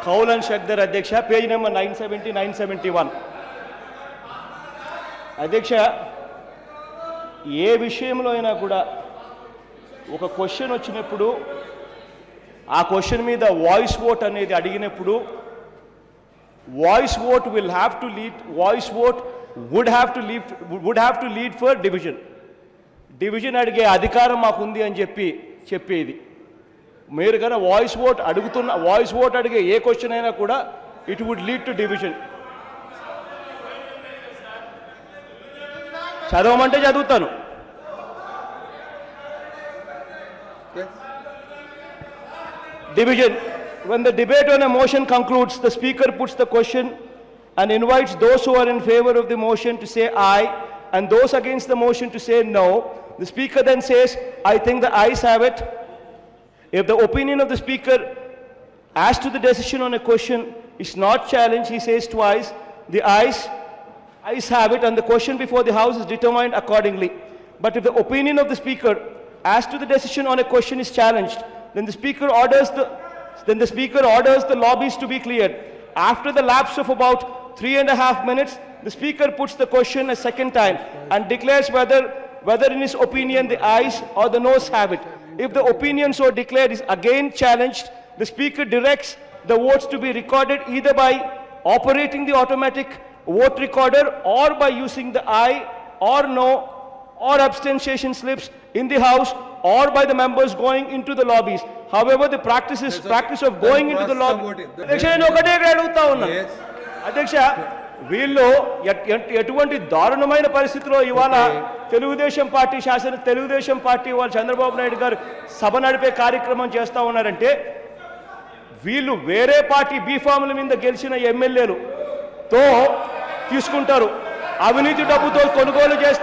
కౌలన్ షక్దర్ అధ్యక్ష, page number 970, 971. అధ్యక్ష, ఏ విషయంలో అయినా కూడా ఒక క్వశ్చన్ వచ్చినప్పుడు ఆ క్వశ్చన్ మీద వాయిస్ ఓట్ అనేది అడిగినప్పుడు voice vote would have to lead for division అడిగే అధికారం మాకుంది అని చెప్పేది. మీరు కన్నా వాయిస్ ఓట్ అడిగే ఏ క్వశ్చన్ అయినా కూడా it would lead to division. చదవమంటే చదువుతాను. Division. When the debate on a motion concludes, the speaker puts the question and invites those who are in favor of the motion to say aye and those against the motion to say no. The speaker then says, I think the ayes have it. If the opinion of the speaker as to the decision on a question is not challenged, he says twice, the ayes have it, and the question before the House is determined accordingly. But if the opinion of the speaker as to the decision on a question is challenged, then the speaker orders the lobbies to be cleared. After the lapse of about 3.5 minutes, the speaker puts the question a second time and declares whether in his opinion the ayes or the noes have it. If the opinion so declared is again challenged, the speaker directs the votes to be recorded either by operating the automatic vote recorder or by using the aye or no or abstention slips in the House or by the members going into the lobbies. However, the practice of going into the lobby. Adhyaksha, నేను ఒకటే అడుగుతా ఉన్నా. అధ్యక్ష, వీళ్ళు ఎటువంటి దారుణమైన పరిస్థితిలో ఇవాళ తెలుగుదేశం పార్టీ వాళ్ళు చంద్రబాబు నాయుడు గారు సభ నడిపే కార్యక్రమం చేస్తూ ఉన్నారంటే, వీళ్ళు వేరే పార్టీ బీఫాముల మీద గెలిచిన ఎమ్మెల్యేలతో తీసుకుంటారు, అవినీతి డబ్బుతో కొనుగోలు చేస్తారు.